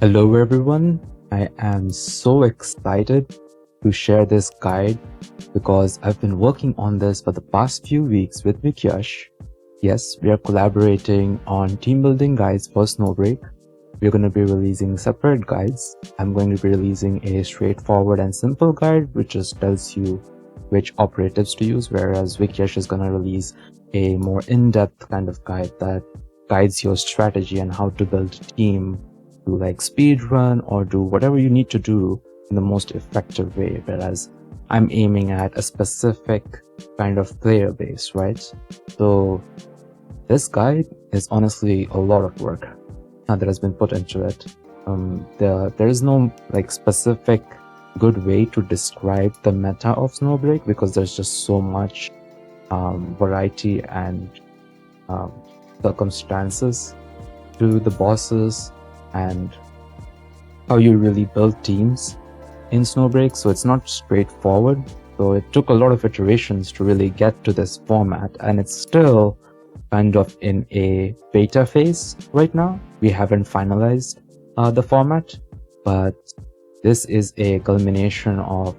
Hello everyone, I am so excited to share this guide because I've been working on this for the past few weeks with Vicyush. Yes, we are collaborating on team building guides for Snowbreak. We're going to be releasing separate guides. I'm going to be releasing a straightforward and simple guide which just tells you which operatives to use, whereas Vicyush is going to release a more in-depth kind of guide that guides your strategy and how to build a team to like speed run or do whatever you need to do in the most effective way, whereas I'm aiming at a specific kind of player base, right? So this guide is honestly a lot of work that has been put into it. There is no like specific good way to describe the meta of Snowbreak because there's just so much variety and circumstances to the bosses and how you really build teams in Snowbreak, so it's not straightforward. So it took a lot of iterations to really get to this format, and it's still kind of in a beta phase right now. We haven't finalized the format, but this is a culmination of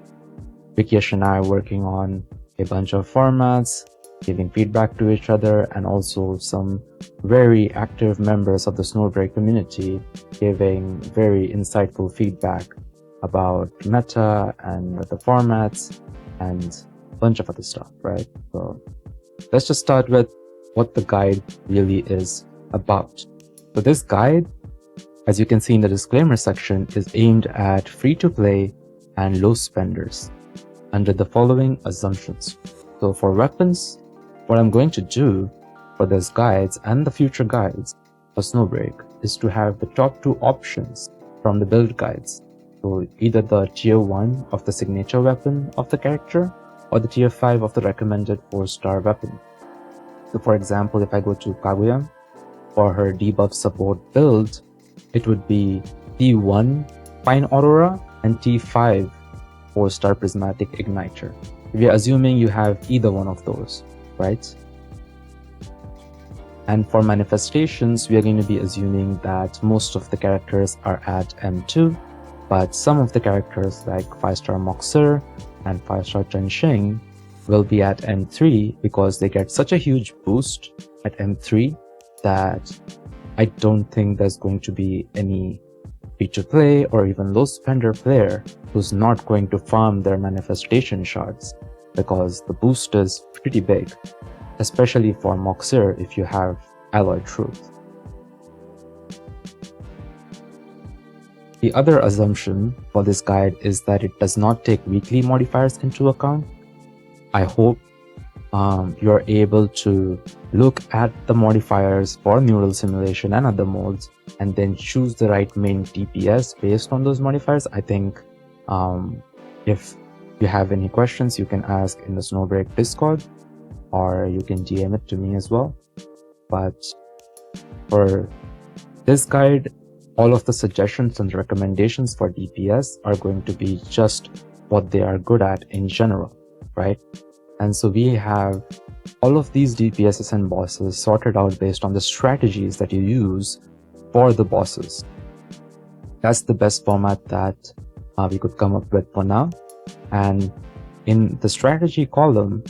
Vicyush and I working on a bunch of formats, giving feedback to each other, and also some very active members of the Snowbreak community giving very insightful feedback about meta and the formats and a bunch of other stuff, right? So let's just start with what the guide really is about. So this guide, as you can see in the disclaimer section, is aimed at free-to-play and low spenders under the following assumptions. So for weapons, what I'm going to do for these guides and the future guides for Snowbreak is to have the top two options from the build guides. So either the tier 1 of the signature weapon of the character or the tier 5 of the recommended 4-star weapon. So for example, if I go to Kaguya for her debuff support build, it would be T1 Fine Aurora and T5 4-star Prismatic Igniter. We are assuming you have either one of those, right? And for manifestations, we are going to be assuming that most of the characters are at M2, but some of the characters like 5-star Moxer and 5-star Chenxing will be at M3 because they get such a huge boost at M3 that I don't think there's going to be any free-to-play or even low-spender player who's not going to farm their manifestation shards because the boost is pretty big, especially for Moxer if you have Alloy Truth. The other assumption for this guide is that it does not take weekly modifiers into account. I hope you're able to look at the modifiers for neural simulation and other modes and then choose the right main DPS based on those modifiers. I think if you have any questions, you can ask in the Snowbreak Discord or you can DM it to me as well. But for this guide, all of the suggestions and recommendations for DPS are going to be just what they are good at in general, right? And so we have all of these DPSs and bosses sorted out based on the strategies that you use for the bosses. That's the best format that we could come up with for now. And in the strategy column,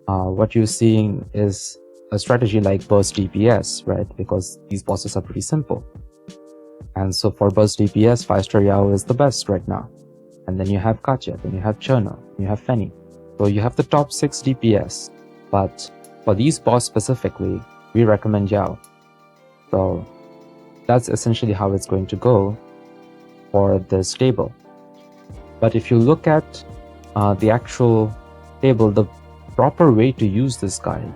what you're seeing is a strategy like burst DPS, right? Because these bosses are pretty simple. And so for burst DPS, 5-star Ryeo is the best right now. And then you have Katya, then you have Cherno, you have Fenny. So you have the top 6 DPS, but for these boss specifically, we recommend Ryeo. So that's essentially how it's going to go for this table. But if you look at the actual table, the proper way to use this guide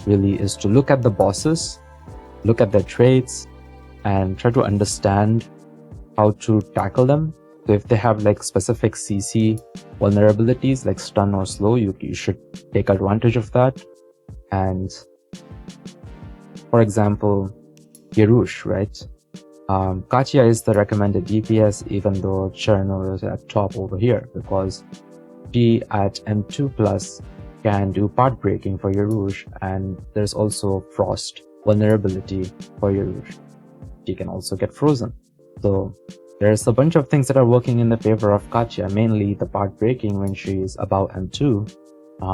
really is to look at the bosses, look at their traits, and try to understand how to tackle them. So if they have like specific CC vulnerabilities like stun or slow, you should take advantage of that. And for example, Vicyush, right? Katya is the recommended DPS even though Cherno is at top over here because she at M2 plus can do part breaking for Vicyush, and there's also frost vulnerability for Vicyush. She can also get frozen. So There's a bunch of things that are working in the favor of Katya, mainly the part breaking when she's above M2.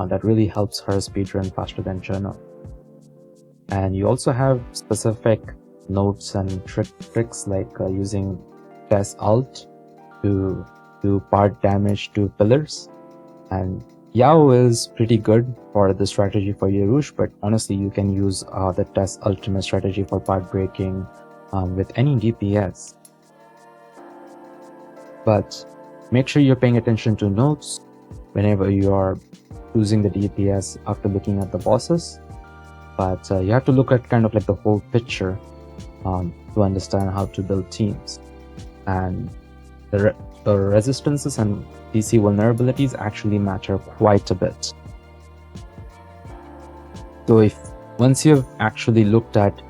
That really helps her speedrun faster than Cherno. And you also have specific notes and tricks like using Tess Alt to do part damage to pillars. And Yao is pretty good for the strategy for Yerush, but honestly you can use the Tess ultimate strategy for part breaking with any DPS. But make sure you're paying attention to notes whenever you are choosing the DPS after looking at the bosses. But you have to look at kind of like the whole picture to understand how to build teams. And the resistances and DC vulnerabilities actually matter quite a bit. So if once you've actually looked at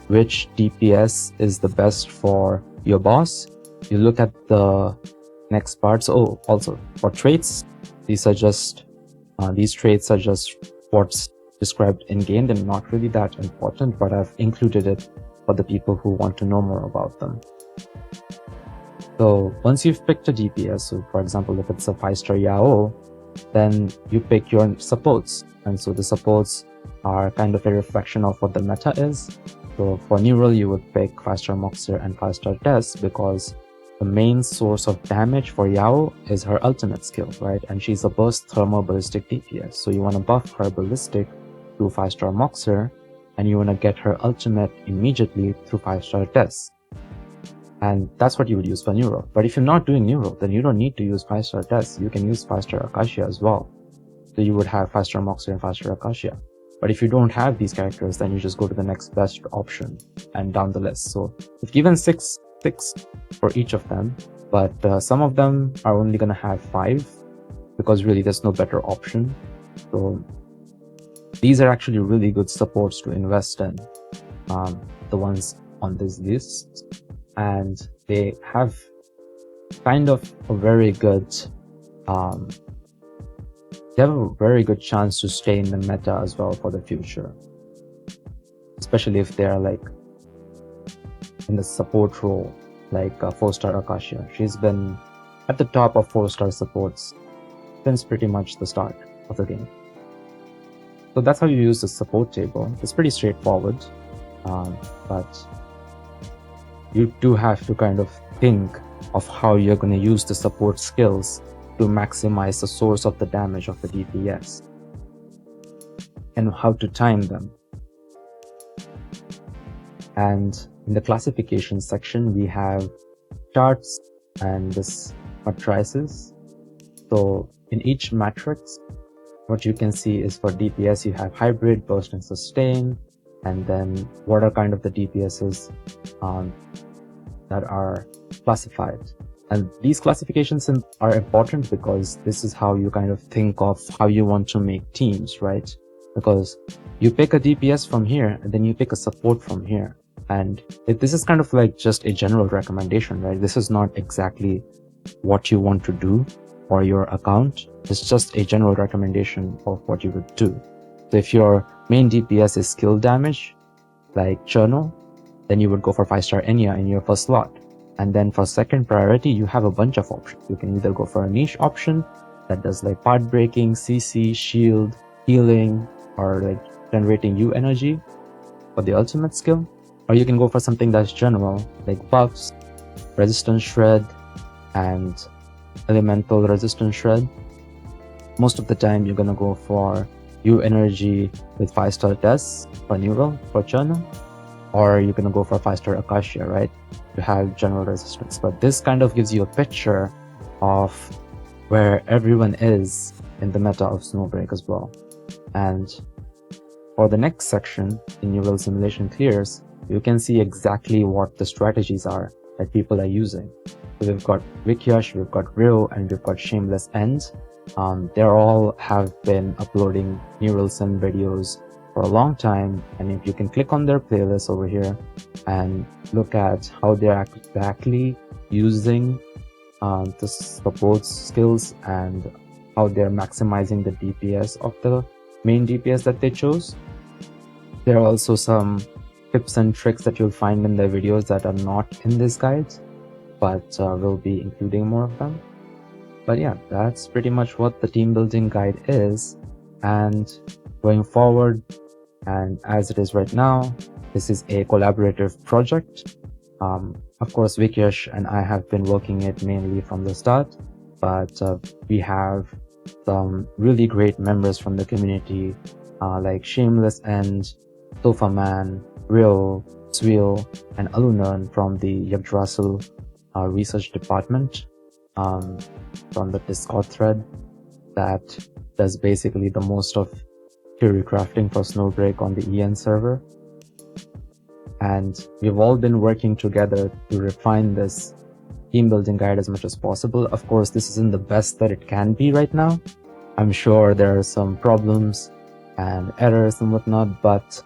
which DPS is the best for your boss, you look at the next parts. Oh, also for traits, these traits are just what's described in game. They're not really that important, but I've included it for the people who want to know more about them. So once you've picked a DPS, so for example, if it's a 5-star Yao, then you pick your supports. And so the supports are kind of a reflection of what the meta is. So for Neural, you would pick 5-star Moxer and 5-star Tess because the main source of damage for Yao is her ultimate skill, right? And she's a burst thermal ballistic DPS. So you want to buff her ballistic through 5-star Moxer, and you want to get her ultimate immediately through 5-star Tess. And that's what you would use for Neural. But if you're not doing Neural, then you don't need to use 5-star Tess. You can use 5-star Acacia as well. So you would have 5-star Moxer and 5-star Acacia. But if you don't have these characters, then you just go to the next best option and down the list. So I've given six for each of them, but some of them are only going to have 5 because really there's no better option. So these are actually really good supports to invest in, the ones on this list. And they have kind of a very good, they have a very good chance to stay in the meta as well for the future. Especially if they're like in the support role, like 4-star Acacia. She's been at the top of 4-star supports since pretty much the start of the game. So that's how you use the support table. It's pretty straightforward, but you do have to kind of think of how you're going to use the support skills to maximize the source of the damage of the DPS and how to time them. And in the classification section, we have charts and this matrices. So in each matrix, what you can see is for DPS, you have hybrid, burst, and sustain. And then what are kind of the DPSs that are classified. And these classifications are important because this is how you kind of think of how you want to make teams, right? Because you pick a DPS from here and then you pick a support from here. And this is kind of like just a general recommendation, right? This is not exactly what you want to do for your account. It's just a general recommendation of what you would do. So if your main DPS is skill damage, like Cherno, then you would go for 5-star Enya in your first slot. And then for second priority, you have a bunch of options. You can either go for a niche option that does like part breaking, CC, shield, healing, or like generating U energy for the ultimate skill. Or you can go for something that's general, like buffs, resistance shred, and elemental resistance shred. Most of the time, you're gonna go for U energy with 5-star Tess for Neural, for Cherno. Or you're gonna go for 5-star Acacia, right, to have general resistance. But this kind of gives you a picture of where everyone is in the meta of Snowbreak as well. And for the next section, in Neural Simulation Clears, you can see exactly what the strategies are that people are using. So we've got Vicyush, we've got Ryeo, and we've got ShamelessEnd. They all have been uploading Neural Sim videos for a long time, and if you can click on their playlist over here and look at how they're exactly using the support skills and how they're maximizing the DPS of the main DPS that they chose. There are also some tips and tricks that you'll find in their videos that are not in this guide. but we'll be including more of them. But yeah, that's pretty much what the team building guide is. And going forward, and as it is right now, this is a collaborative project. Of course, Vicyush and I have been working it mainly from the start, but we have some really great members from the community, like ShamelessEnd, Sofaman, Ryeo, Sviel, and Alunern from the Yggdrasil research department, from the Discord thread that does basically the most of theory crafting for Snowbreak on the EN server. And we've all been working together to refine this team building guide as much as possible. Of course, this isn't the best that it can be right now. I'm sure there are some problems and errors and whatnot, but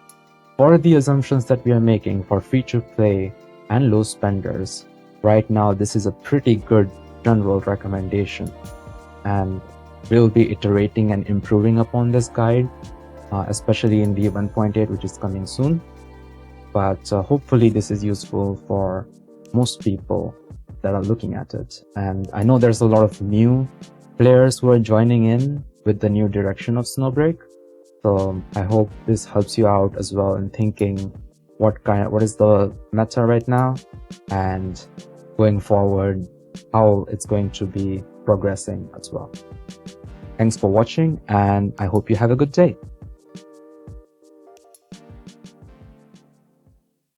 for the assumptions that we are making for free to play and low spenders, right now this is a pretty good general recommendation. And we'll be iterating and improving upon this guide, especially in V1.8, which is coming soon. But hopefully this is useful for most people that are looking at it. And I know there's a lot of new players who are joining in with the new direction of Snowbreak. So I hope this helps you out as well in thinking what is the meta right now, and going forward, how it's going to be progressing as well. Thanks for watching, and I hope you have a good day.